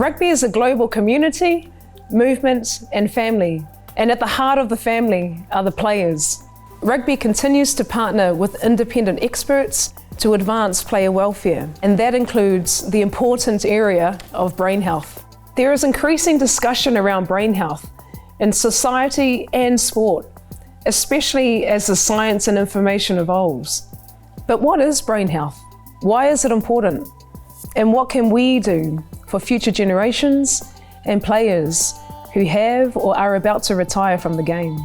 Rugby is a global community, movement and family, and at the heart of the family are the players. Rugby continues to partner with independent experts to advance player welfare, and that includes the important area of brain health. There is increasing discussion around brain health in society and sport, especially as the science and information evolves. But what is brain health? Why is it important? And what can we do for future generations and players who have or are about to retire from the game?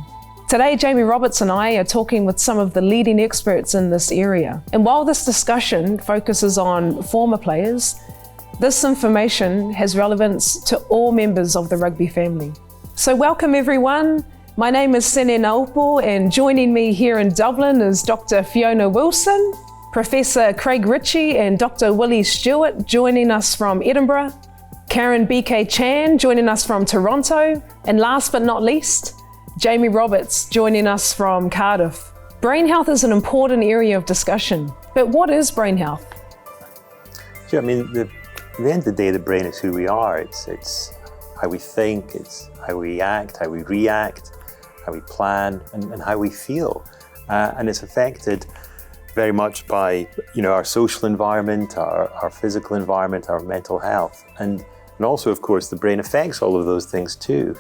Today, Jamie Roberts and I are talking with some of the leading experts in this area. And while this discussion focuses on former players, this information has relevance to all members of the rugby family. So welcome everyone. My name is Sene Naupo, and joining me here in Dublin is Dr. Fiona Wilson, Professor Craig Ritchie and Dr. Willie Stewart joining us from Edinburgh, Karen BK Chan joining us from Toronto, and last but not least, Jamie Roberts joining us from Cardiff. Brain health is an important area of discussion, but what is brain health? Sure, at the end of the day, the brain is who we are. It's how we think, it's how we act, how we react, how we plan, and how we feel. And it's affected very much by our social environment, our physical environment, our mental health. And also, of course, the brain affects all of those things too.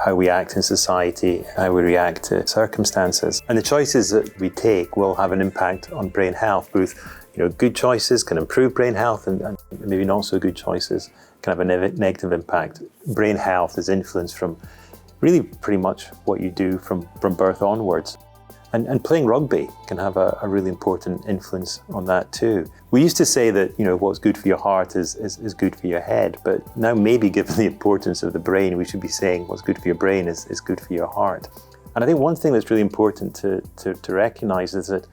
How we act in society, how we react to circumstances. And the choices that we take will have an impact on brain health. Both, good choices can improve brain health, and maybe not so good choices can have a negative impact. Brain health is influenced from really pretty much what you do from birth onwards. And playing rugby can have a really important influence on that too. We used to say that what's good for your heart is good for your head, but now maybe given the importance of the brain, we should be saying what's good for your brain is good for your heart. And I think one thing that's really important to recognise is that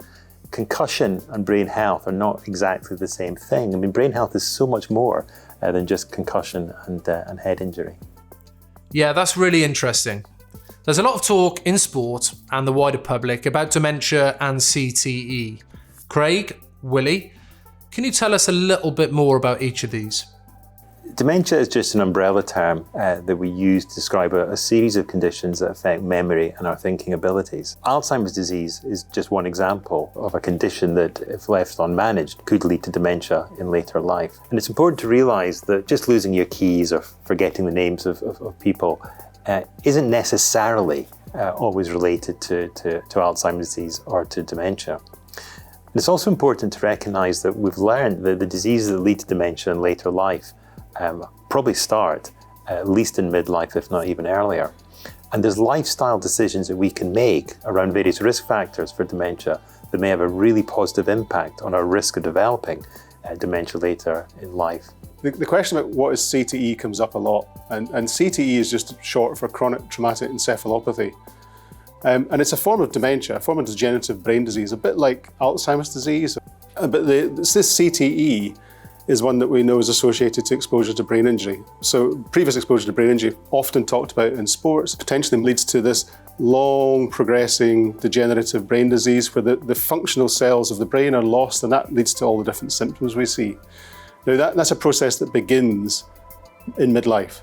concussion and brain health are not exactly the same thing. Brain health is so much more than just concussion and head injury. Yeah, that's really interesting. There's a lot of talk in sport and the wider public about dementia and CTE. Craig, Willie, can you tell us a little bit more about each of these? Dementia is just an umbrella term that we use to describe a series of conditions that affect memory and our thinking abilities. Alzheimer's disease is just one example of a condition that, if left unmanaged, could lead to dementia in later life. And it's important to realise that just losing your keys or forgetting the names of people isn't necessarily always related to Alzheimer's disease or to dementia. And it's also important to recognise that we've learned that the diseases that lead to dementia in later life probably start at least in midlife, if not even earlier. And there's lifestyle decisions that we can make around various risk factors for dementia that may have a really positive impact on our risk of developing dementia later in life. The question about what is CTE comes up a lot, and CTE is just short for chronic traumatic encephalopathy. And it's a form of dementia, a form of degenerative brain disease, a bit like Alzheimer's disease. But this CTE is one that we know is associated to exposure to brain injury. So previous exposure to brain injury, often talked about in sports, potentially leads to this long progressing degenerative brain disease where the functional cells of the brain are lost, and that leads to all the different symptoms we see. Now that's a process that begins in midlife.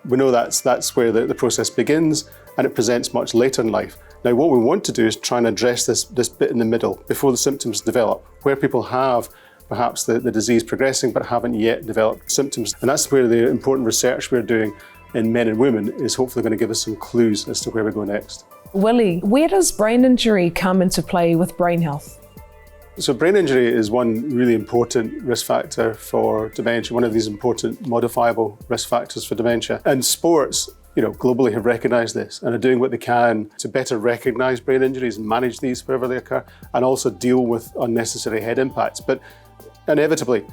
We know that's where the process begins, and it presents much later in life. Now what we want to do is try and address this bit in the middle, before the symptoms develop, where people have perhaps the disease progressing but haven't yet developed symptoms. And that's where the important research we're doing in men and women is hopefully going to give us some clues as to where we go next. Willie, where does brain injury come into play with brain health? So brain injury is one really important risk factor for dementia, one of these important modifiable risk factors for dementia. And sports, globally have recognised this and are doing what they can to better recognise brain injuries and manage these wherever they occur, and also deal with unnecessary head impacts. But inevitably,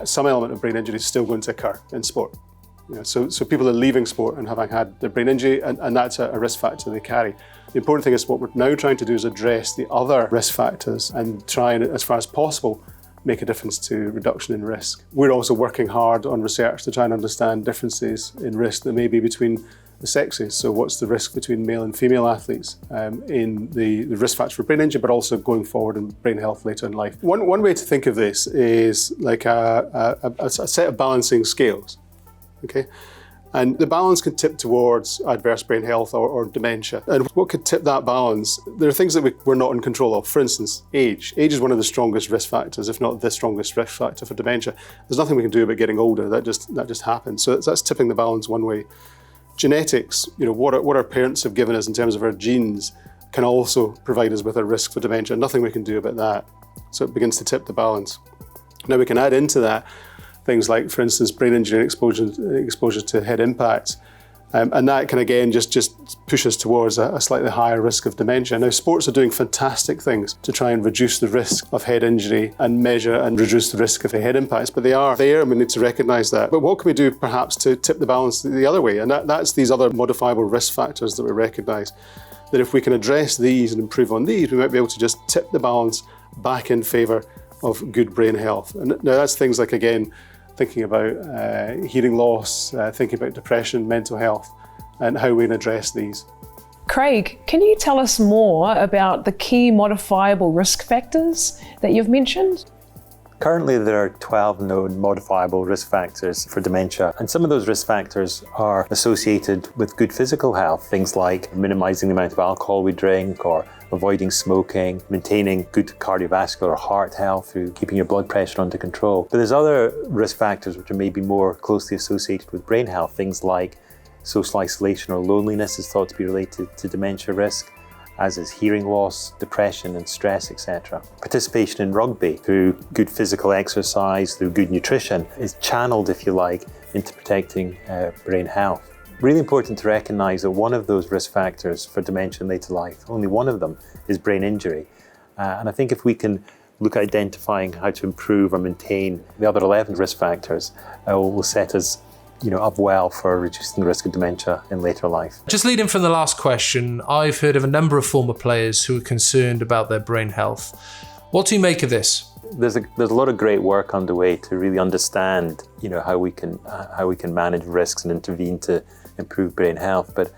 some element of brain injury is still going to occur in sport. So people are leaving sport and having had their brain injury, and that's a risk factor they carry. The important thing is what we're now trying to do is address the other risk factors and try and, as far as possible, make a difference to reduction in risk. We're also working hard on research to try and understand differences in risk that may be between the sexes. So what's the risk between male and female athletes in the risk factor for brain injury, but also going forward in brain health later in life. One way to think of this is like a set of balancing scales. okay? And the balance could tip towards adverse brain health or dementia. And what could tip that balance? There are things that we're not in control of. For instance, age. Age is one of the strongest risk factors, if not the strongest risk factor for dementia. There's nothing we can do about getting older. That just happens. So that's tipping the balance one way. Genetics, what our parents have given us in terms of our genes can also provide us with a risk for dementia. Nothing we can do about that. So it begins to tip the balance. Now we can add into that things like, for instance, brain injury and exposure to head impacts. And that can, again, just push us towards a slightly higher risk of dementia. Now, sports are doing fantastic things to try and reduce the risk of head injury and measure and reduce the risk of head impacts, but they are there and we need to recognise that. But what can we do perhaps to tip the balance the other way? And that's these other modifiable risk factors that we recognise. That if we can address these and improve on these, we might be able to just tip the balance back in favour of good brain health. And now that's things like, again, thinking about hearing loss, thinking about depression, mental health, and how we can address these. Craig, can you tell us more about the key modifiable risk factors that you've mentioned? Currently, there are 12 known modifiable risk factors for dementia, and some of those risk factors are associated with good physical health, things like minimizing the amount of alcohol we drink or avoiding smoking, maintaining good cardiovascular or heart health through keeping your blood pressure under control. But there's other risk factors which are maybe more closely associated with brain health, things like social isolation or loneliness is thought to be related to dementia risk, as is hearing loss, depression and stress, etc. Participation in rugby through good physical exercise, through good nutrition, is channeled, if you like, into protecting brain health. Really important to recognise that one of those risk factors for dementia in later life, only one of them, is brain injury. And I think if we can look at identifying how to improve or maintain the other 11 risk factors, will set us up well for reducing the risk of dementia in later life. Just leading from the last question, I've heard of a number of former players who are concerned about their brain health. What do you make of this? There's a lot of great work underway to really understand, how we can manage risks and intervene to improve brain health. But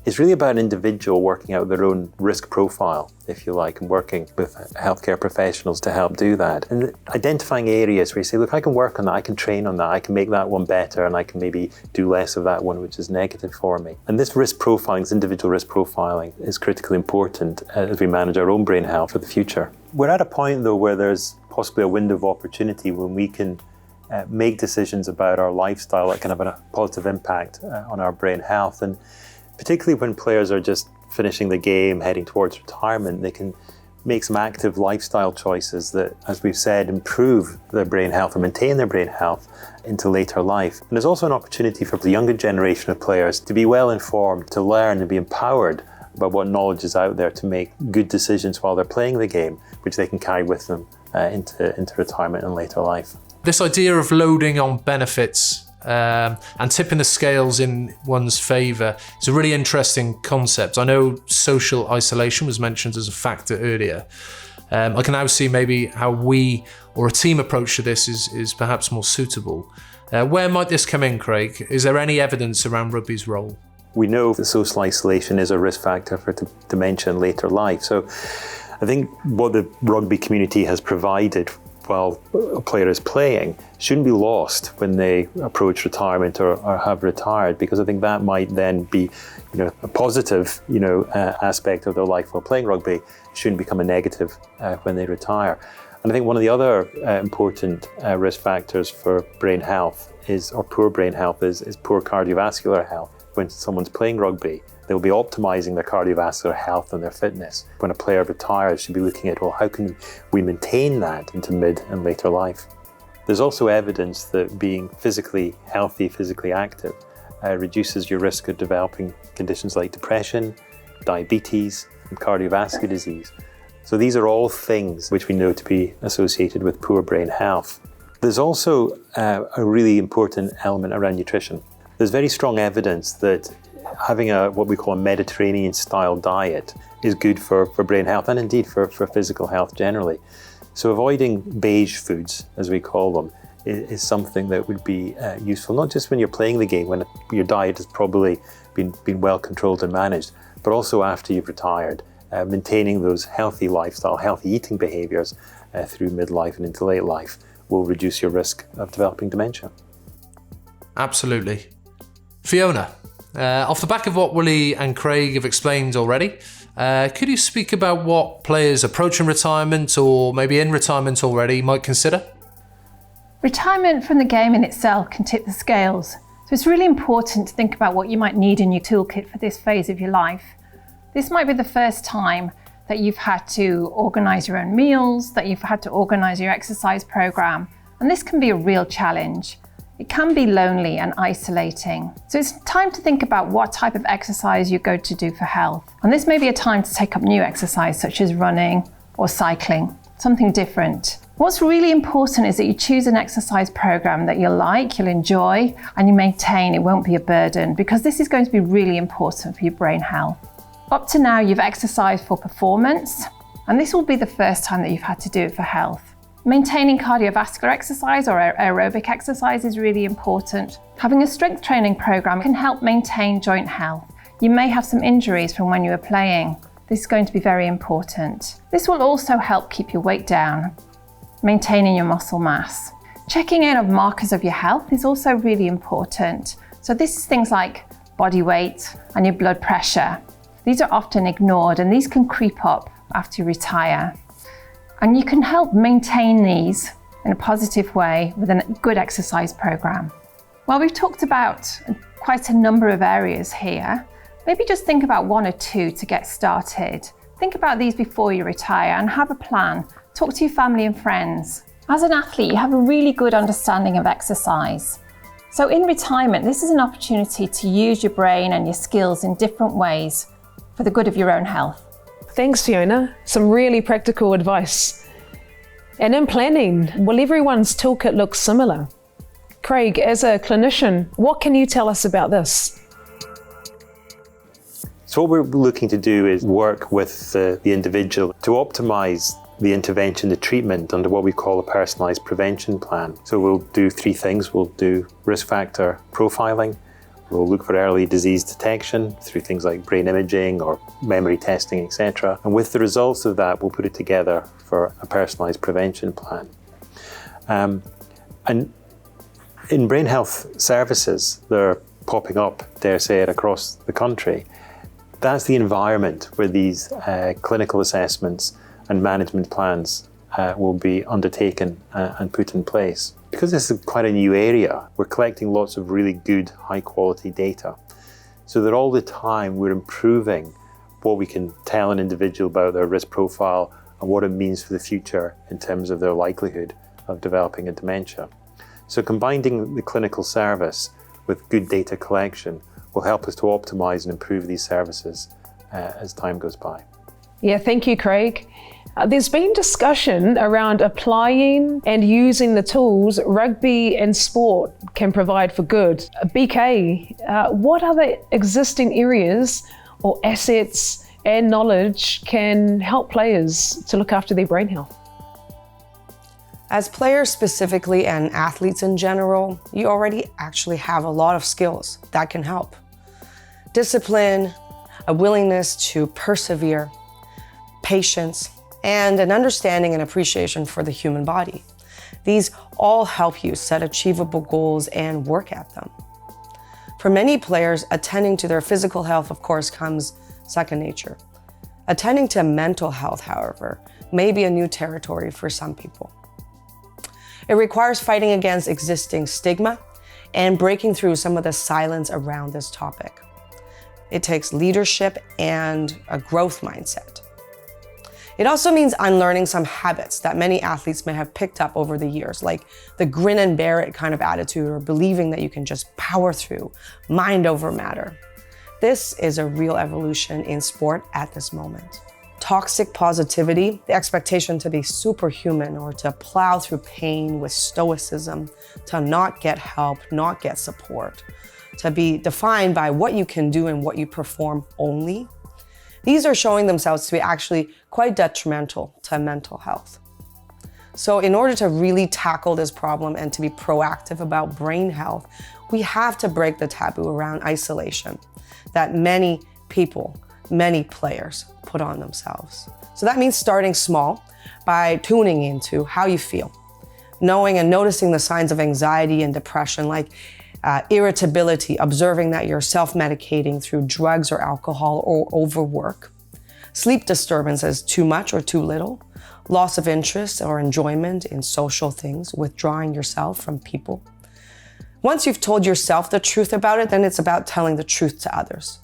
it's really about an individual working out their own risk profile, if you like, and working with healthcare professionals to help do that. And identifying areas where you say, look, I can work on that, I can train on that, I can make that one better, and I can maybe do less of that one which is negative for me. And this risk profiling, this individual risk profiling, is critically important as we manage our own brain health for the future. We're at a point, though, where there's possibly a window of opportunity when we can make decisions about our lifestyle that can have a positive impact on our brain health. And particularly when players are just finishing the game, heading towards retirement, they can make some active lifestyle choices that, as we've said, improve their brain health or maintain their brain health into later life. And there's also an opportunity for the younger generation of players to be well informed, to learn and be empowered about what knowledge is out there to make good decisions while they're playing the game, which they can carry with them into retirement and later life. This idea of loading on benefits and tipping the scales in one's favour is a really interesting concept. I know social isolation was mentioned as a factor earlier. I can now see maybe how we or a team approach to this is perhaps more suitable. Where might this come in, Craig? Is there any evidence around rugby's role? We know that social isolation is a risk factor for dementia in later life. So I think what the rugby community has provided while a player is playing shouldn't be lost when they approach retirement or have retired, because I think that might then be a positive aspect of their life while playing rugby. It shouldn't become a negative when they retire. And I think one of the other important risk factors for brain health or poor brain health is poor cardiovascular health. When someone's playing rugby, they'll be optimizing their cardiovascular health and their fitness. When a player retires, should be looking at, well, how can we maintain that into mid and later life? There's also evidence that being physically healthy, physically active, reduces your risk of developing conditions like depression, diabetes, and cardiovascular disease. So these are all things which we know to be associated with poor brain health. There's also a really important element around nutrition. There's very strong evidence that having what we call a Mediterranean style diet is good for brain health and indeed for physical health generally. So avoiding beige foods, as we call them, is something that would be useful, not just when you're playing the game, when your diet has probably been well controlled and managed, but also after you've retired. Maintaining those healthy lifestyle, healthy eating behaviours through midlife and into late life will reduce your risk of developing dementia. Absolutely. Fiona, off the back of what Willie and Craig have explained already, could you speak about what players approaching retirement or maybe in retirement already might consider? Retirement from the game in itself can tip the scales, so it's really important to think about what you might need in your toolkit for this phase of your life. This might be the first time that you've had to organise your own meals, that you've had to organise your exercise programme, and this can be a real challenge. It can be lonely and isolating. So it's time to think about what type of exercise you're going to do for health. And this may be a time to take up new exercise such as running or cycling, something different. What's really important is that you choose an exercise program that you'll like, you'll enjoy, and you maintain. It won't be a burden, because this is going to be really important for your brain health. Up to now, you've exercised for performance, and this will be the first time that you've had to do it for health. Maintaining cardiovascular exercise or aerobic exercise is really important. Having a strength training program can help maintain joint health. You may have some injuries from when you were playing. This is going to be very important. This will also help keep your weight down, maintaining your muscle mass. Checking in of markers of your health is also really important. So this is things like body weight and your blood pressure. These are often ignored, and these can creep up after you retire. And you can help maintain these in a positive way with a good exercise program. Well, we've talked about quite a number of areas here. Maybe just think about one or two to get started. Think about these before you retire and have a plan. Talk to your family and friends. As an athlete, you have a really good understanding of exercise. So in retirement, this is an opportunity to use your brain and your skills in different ways for the good of your own health. Thanks, Fiona. Some really practical advice. And in planning, will everyone's toolkit look similar? Craig, as a clinician, what can you tell us about this? So what we're looking to do is work with the individual to optimise the intervention, the treatment under what we call a personalised prevention plan. So we'll do three things. We'll do risk factor profiling. We'll look for early disease detection through things like brain imaging or memory testing, etc. And with the results of that, we'll put it together for a personalised prevention plan. And in brain health services, they're popping up, dare say it, across the country. That's the environment where these clinical assessments and management plans will be undertaken and put in place. Because this is quite a new area, we're collecting lots of really good, high quality data. So that all the time we're improving what we can tell an individual about their risk profile and what it means for the future in terms of their likelihood of developing a dementia. So combining the clinical service with good data collection will help us to optimise and improve these services as time goes by. Yeah, thank you, Craig. There's been discussion around applying and using the tools rugby and sport can provide for good. BK, what other existing areas or assets and knowledge can help players to look after their brain health? As players specifically and athletes in general, you already actually have a lot of skills that can help. Discipline, a willingness to persevere, patience, and an understanding and appreciation for the human body. These all help you set achievable goals and work at them. For many players, attending to their physical health, of course, comes second nature. Attending to mental health, however, may be a new territory for some people. It requires fighting against existing stigma and breaking through some of the silence around this topic. It takes leadership and a growth mindset. It also means unlearning some habits that many athletes may have picked up over the years, like the grin and bear it kind of attitude or believing that you can just power through, mind over matter. This is a real evolution in sport at this moment. Toxic positivity, the expectation to be superhuman or to plow through pain with stoicism, to not get help, not get support, to be defined by what you can do and what you perform only. These are showing themselves to be actually quite detrimental to mental health. So in order to really tackle this problem and to be proactive about brain health, we have to break the taboo around isolation that many people, many players put on themselves. So that means starting small by tuning into how you feel, knowing and noticing the signs of anxiety and depression, like irritability, observing that you're self-medicating through drugs or alcohol or overwork, sleep disturbances, too much or too little, loss of interest or enjoyment in social things, withdrawing yourself from people. Once you've told yourself the truth about it, then it's about telling the truth to others,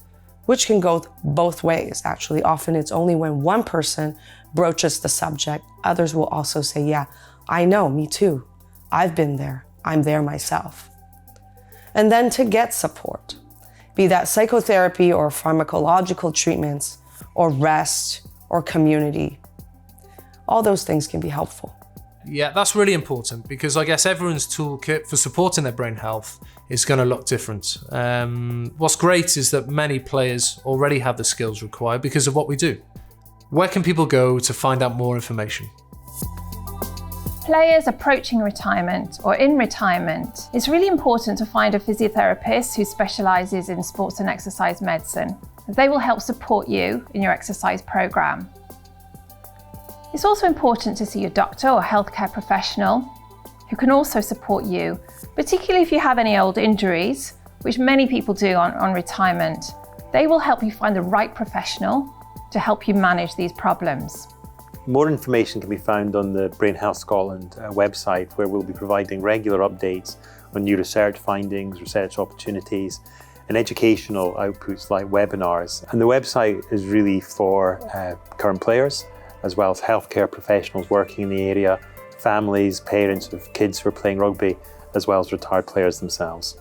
which can go both ways, actually. Often it's only when one person broaches the subject, others will also say, yeah, I know, me too. I've been there. I'm there myself. And then to get support, be that psychotherapy or pharmacological treatments or rest or community. All those things can be helpful. Yeah, that's really important because I guess everyone's toolkit for supporting their brain health is going to look different. What's great is that many players already have the skills required because of what we do. Where can people go to find out more information? Players approaching retirement or in retirement, it's really important to find a physiotherapist who specialises in sports and exercise medicine. They will help support you in your exercise programme. It's also important to see your doctor or healthcare professional who can also support you, particularly if you have any old injuries, which many people do on retirement. They will help you find the right professional to help you manage these problems. More information can be found on the Brain Health Scotland website, where we'll be providing regular updates on new research findings, research opportunities, and educational outputs like webinars. And the website is really for current players, as well as healthcare professionals working in the area, families, parents of kids who are playing rugby, as well as retired players themselves.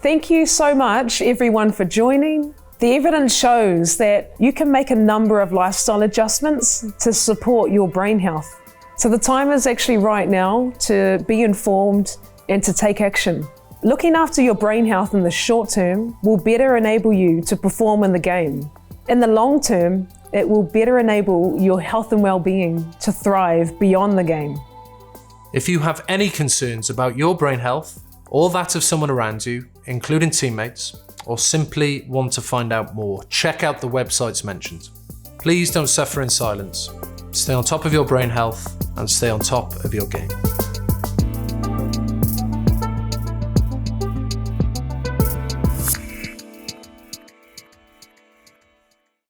Thank you so much, everyone, for joining. The evidence shows that you can make a number of lifestyle adjustments to support your brain health. So the time is actually right now to be informed and to take action. Looking after your brain health in the short term will better enable you to perform in the game. In the long term, it will better enable your health and well-being to thrive beyond the game. If you have any concerns about your brain health or that of someone around you, including teammates, or simply want to find out more, check out the websites mentioned. Please don't suffer in silence. Stay on top of your brain health and stay on top of your game.